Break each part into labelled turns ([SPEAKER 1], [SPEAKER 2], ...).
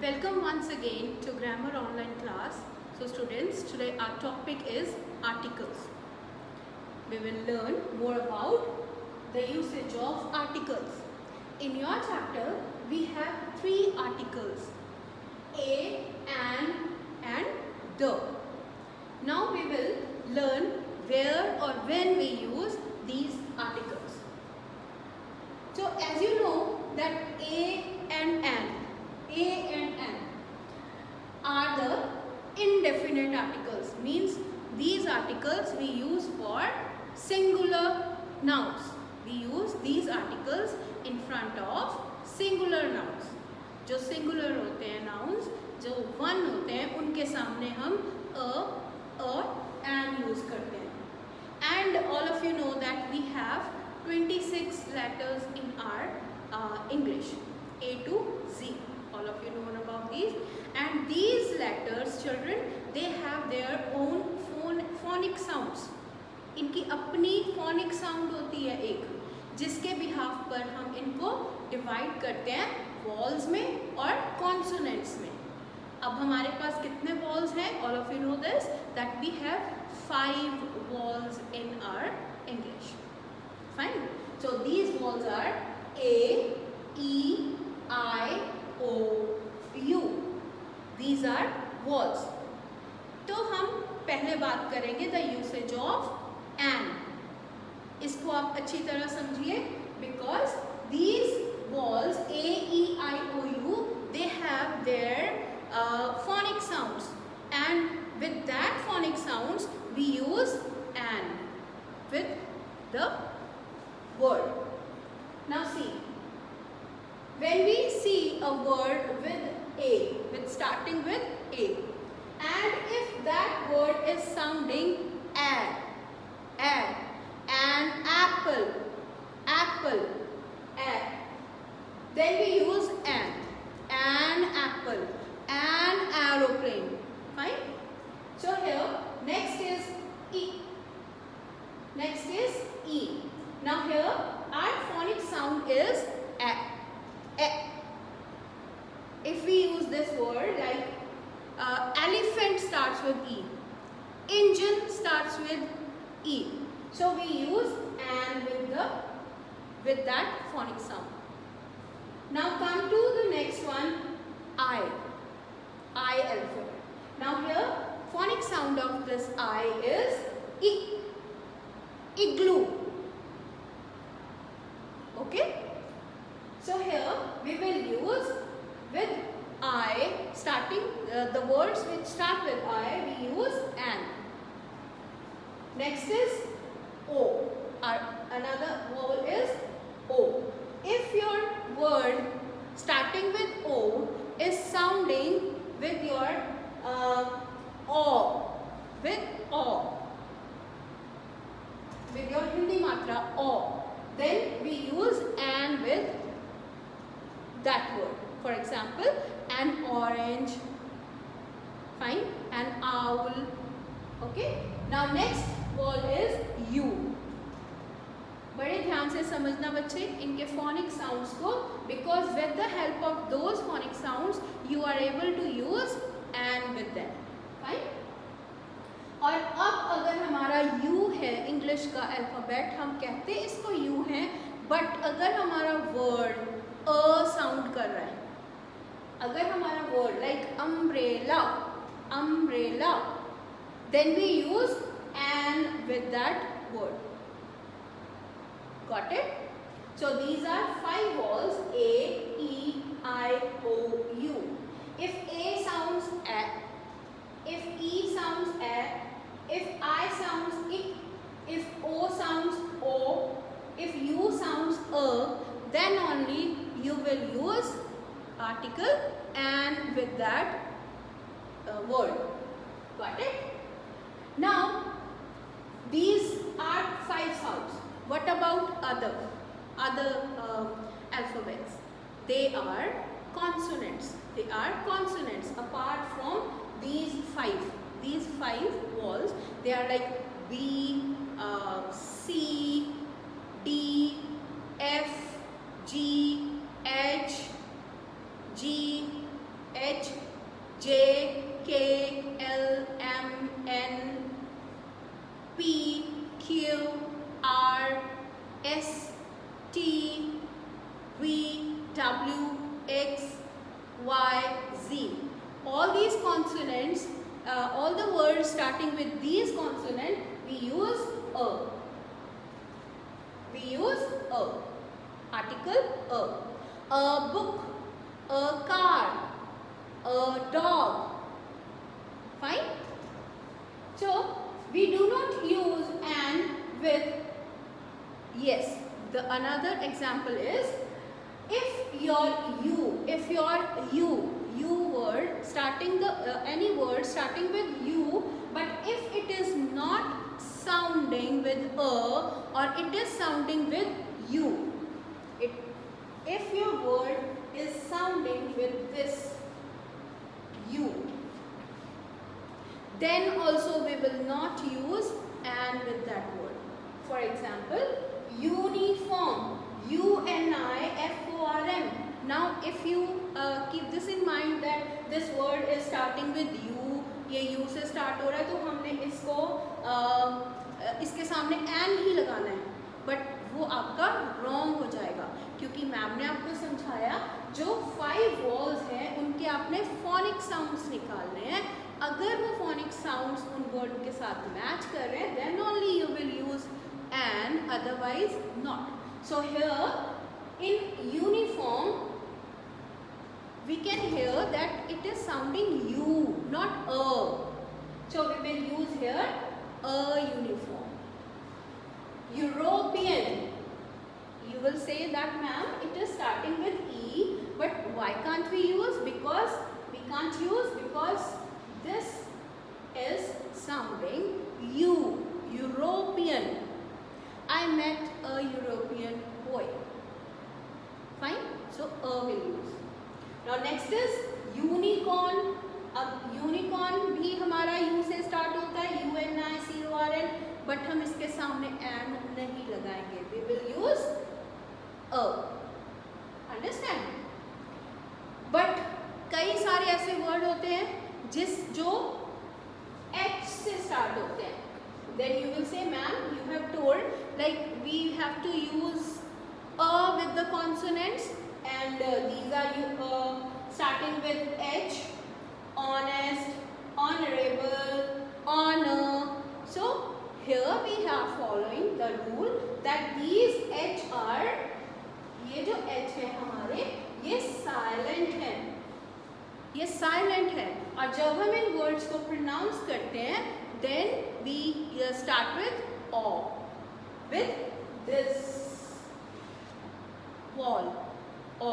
[SPEAKER 1] Welcome once again to Grammar Online class. So students, today our topic is articles. We will learn more about the usage of articles. In your chapter, we have three articles: a, an and the. Now we will learn where or when we use these articles. So as you know that a and an are the indefinite articles, means these articles we use for singular nouns. We use these articles in front of singular nouns. जो singular होते हैं nouns, जो one होते हैं, उनके सामने हम a, and use करते हैं. And all of you know that we have 26 letters in our English, A to Z. All of you know about these. And these letters, children, they have their own phonic sounds. इनकी अपनी phonic sound होती है एक, जिसके behalf पर हम इनको divide करते हैं vowels में और consonants में. अब हमारे पास कितने vowels हैं? All of you know this, that we have 5 vowels in our English. Fine. So these vowels are A, E, I, O, U. These are vowels. तो हम पहले बात करेंगे the usage of an. इसको आप अच्छी तरह समझिए, because these vowels A, E, I, O, U, they have their phonic sounds, and with that phonic sounds we use an with the word. Now see, when we see a word with A, with starting with A, and if that word is sounding an apple, then we use an apple, an aeroplane. Fine. So here next is E. Now here our phonic sound is a. If we use this word like elephant starts with E, engine starts with E, so we use an with that phonic sound. Now come to the next one, I alphabet. Now here phonic sound of this I is E, igloo. Okay. So here we will use with I starting the words which start with I, we use an. Next is O. Another vowel is O. If your word starting with O is sounding with your with your Hindi matra O, then we use an with that word. For example, an orange, fine, an owl. Okay. Now next word is U. बड़े ध्यान से समझना बच्चे इनके phonic sounds को, because with the help of those phonic sounds you are able to use and with them. Fine. और अब अगर हमारा U है इंग्लिश का अल्फ़ाबेट, हम कहते हैं इसको U है, बट अगर हमारा वर्ड अ साउंड कर रहा है, अगर हमारा word like umbrella, then we use an with that word. Got it? So these are 5 vowels: A, E, I, O, U. If A sounds A, if E sounds A, if I sounds I, if O sounds O, if U sounds A, then only you will use article and with that word. Got it? Now these are 5 sounds. What about other alphabets? They are consonants. Apart from these 5 vowels, they are like B, C, D, F, G, H, G, W, X, Y, Z. All these consonants, all the words starting with these consonants, we use a. We use a. Article a. A book, a car, a dog. Fine? So, we do not use an with yes. The another example is, if your you word starting the any word starting with you, but if it is not sounding with a or it is sounding with you, if your word is sounding with this you, then also we will not use an with that word. For example, uniform, UNIFORM. Now if you keep this in mind that this word is starting with you, ये U से start हो रहा है, तो हमने इसको इसके सामने an ही लगाना है, but वो आपका wrong हो जाएगा, क्योंकि मैम ने आपको समझाया जो 5 वॉल्स हैं उनके आपने phonic sounds निकालने हैं. अगर वो phonic sounds उन word के साथ match कर रहे हैं, then only you will use an, otherwise not. So here in uniform we can hear that it is sounding u, not a. So we will use here a uniform. European, you will say that ma'am it is starting with E, but why can't we use? Because we can't use because this is sounding u, European. I met a European boy. Fine? So a will use. Now next is unicorn. अब unicorn भी हमारा U से start होता है, UNICORN, but हम इसके सामने an नहीं लगाएंगे. We will use a. Understand? But कई सारे ऐसे word होते हैं जो H से start होते हैं. Then you will say, ma'am, you have told like we have to use a with the consonants, and these are starting with H, honest, honorable, honor. So here we are following the rule that these H are, ये जो H है हमारे, ये silent है, ये silent है. और जब हम इन words को pronounce करते हैं, then we start with o, with this vowel o.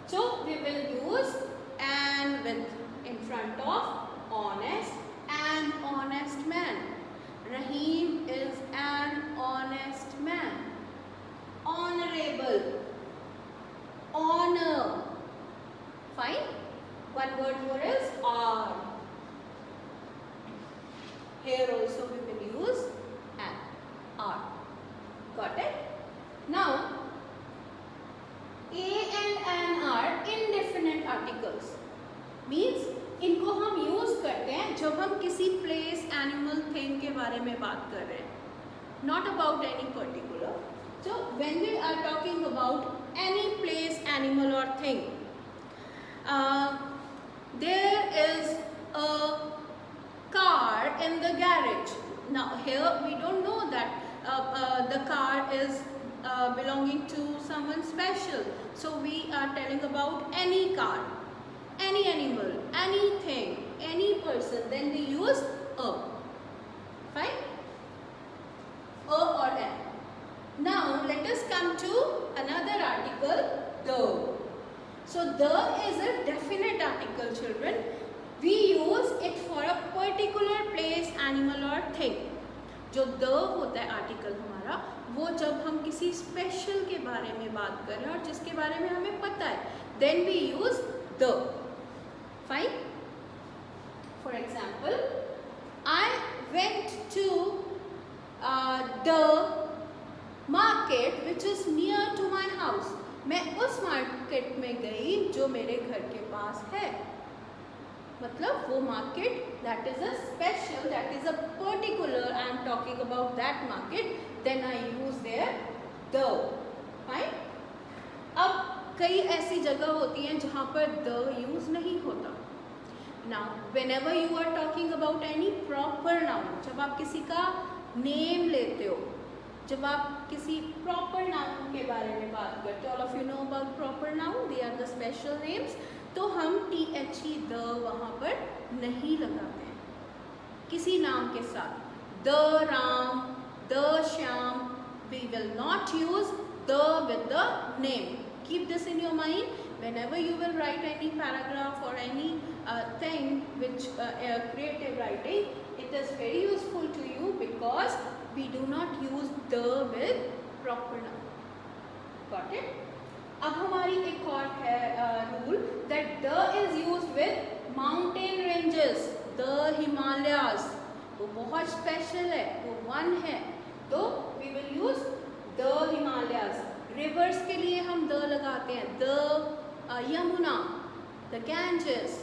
[SPEAKER 1] So we will use an with in front of honest, an honest man. Rahim is an honest man. Honorable, honor. Fine. One word more is R. Here also we will use an, R. Got it? Now, A and an are indefinite articles. Means इनको हम use करते हैं जब हम किसी place, animal, thing के बारे में बात कर रहे हैं. Not about any particular. So when we are talking about any place, animal or thing, there is a car in the garage. Now here we don't know that the car is belonging to someone special. So we are telling about any car, any animal, anything, any person. Then we use a. Fine? A or an. Now let us come to another article, the. So the is a definite article, children. We use it for a particular place, animal or thing. जो the होता है article हमारा, वो जब हम किसी special के बारे में बात कर रहे हैं और जिसके बारे में हमें पता है, then we use the. Fine? For example, I went to the market which is near to my house. मैं उस मार्केट में गई जो मेरे घर के पास है. मतलब वो market, that is a special, that is a particular, I am talking about that market, then I use there the. Fine? अब कई ऐसी जगह होती हैं जहाँ पर द यूज़ नहीं होता। Now whenever you are talking about any proper noun, जब आप किसी का नेम लेते हो, जब आप किसी प्रॉपर नाउन के बारे में बात करते हो, all of you know about proper noun, they are the special names, तो हम THE द वहाँ पर नहीं लगाते हैं किसी नाम के साथ। The Ram, the Shyam, we will not use the with the name. Keep this in your mind whenever you will write any paragraph or any thing which creative writing, it is very useful to you because we do not use the with proper noun. Got it? अब हमारी एक और है rule that the is used with mountain ranges, the Himalayas, वो बहुत special है, वो one है, तो we will use the Himalayas. Reverse के लिए हम द लगाते हैं, the Yamuna, the Ganges,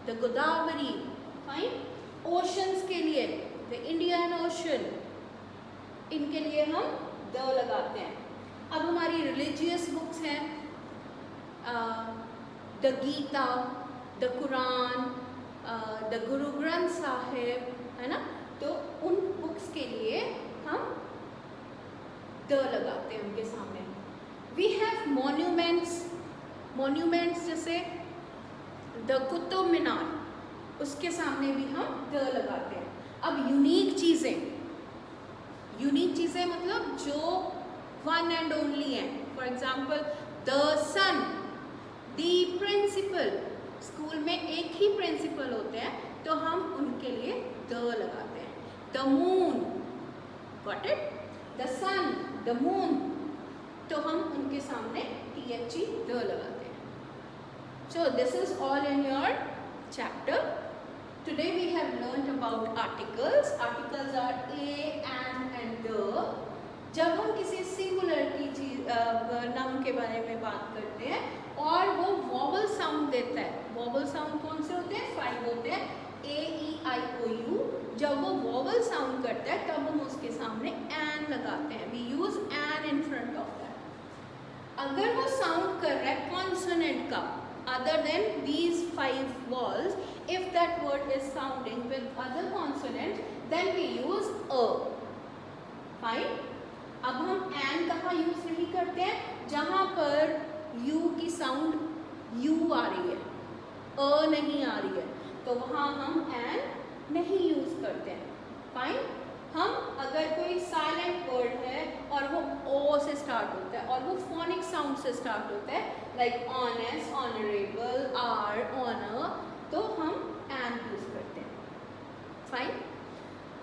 [SPEAKER 1] the Godavari, fine. Oceans के लिए द इंडियन ओशन, इनके लिए हम द लगाते हैं। अब हमारी रिलीजियस बुक्स हैं, the Gita, the Quran, the Guru Granth Sahib, है ना, तो उन बुक्स के लिए हम द लगाते हैं उनके सामने। वी हैव मॉन्यूमेंट्स, मॉन्यूमेंट्स जैसे द कुतुब मीनार, उसके सामने भी हम द लगाते हैं। अब यूनिक चीज़ें, यूनिक चीज़ें मतलब जो वन एंड ओनली हैं, for example the sun, the principal, school में एक ही प्रिंसिपल होते हैं तो हम उनके लिए द लगाते हैं। The moon, got it, the sun, the moon, तो हम उनके सामने THE द लगाते हैं। So this is all in your chapter. Today we have learnt about articles. Articles are a, and the. जब हम किसी सिंगुलर की चीज नाउन के बारे में बात करते हैं और वो वॉवल साउंड देता है, वॉवल साउंड कौन से होते हैं? 5 होते हैं, A-E-I-O-U। जब वो वॉवल साउंड करता है तब हम उसके सामने एन लगाते हैं, we use an in front of that. अगर वो साउंड कर रहा है कॉन्सोनेंट का other than these 5 vowels, if that word is sounding with other consonant then we use a, fine. अब हम एन कहाँ यूज नहीं करते हैं? जहाँ पर यू की साउंड यू आ रही है, अ नहीं आ रही है, तो वहाँ हम एन नहीं यूज करते हैं, फाइन। हम अगर कोई साइलेंट वर्ड है और वो ओ से स्टार्ट होता है और वो फोनिक साउंड से स्टार्ट होता है, like honest, honourable, or, honour, तो हम एन यूज करते हैं, फाइन।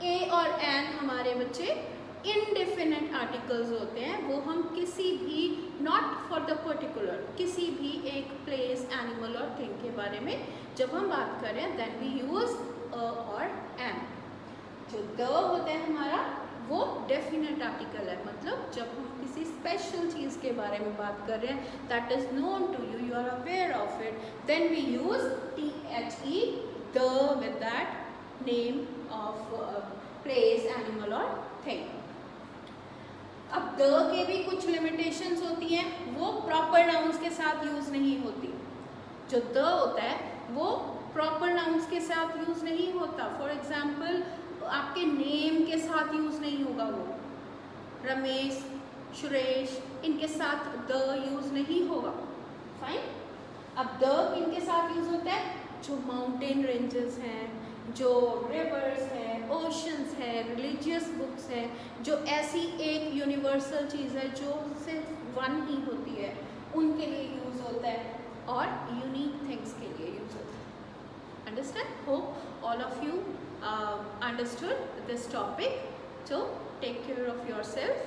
[SPEAKER 1] ए और एन हमारे बच्चे इनडेफिनेट आर्टिकल्स होते हैं, वो हम किसी भी, नॉट फॉर द पर्टिकुलर, किसी भी एक प्लेस, एनिमल और थिंग के बारे में जब हम बात करें देन वी यूज अ और एन। जो द होता है हमारा वो डेफिनेट आर्टिकल है, मतलब जब हम किसी स्पेशल चीज़ के बारे में बात कर रहे हैं, that is known to you, you are aware of it, then we use THE the with that name of place, animal और थिंग। अब द के भी कुछ लिमिटेशंस होती हैं, वो प्रॉपर नाउन्स के साथ यूज नहीं होती। जो द होता है वो प्रॉपर नाउन्स के साथ यूज नहीं होता। फॉर एग्जाम्पल आपके नेम के साथ यूज नहीं होगा, वो रमेश, सुरेश, इनके साथ द यूज नहीं होगा, फाइन। अब द किनके साथ यूज होता है? जो माउंटेन रेंजेस हैं, जो रिवर्स है, ओशंस है, रिलीजियस बुक्स है, जो ऐसी एक यूनिवर्सल चीज़ है जो सिर्फ वन ही होती है, उनके लिए यूज़ होता है, और यूनिक थिंग्स के लिए यूज़ होता है। Understand? Hope all of you understood this topic. So take care of yourself.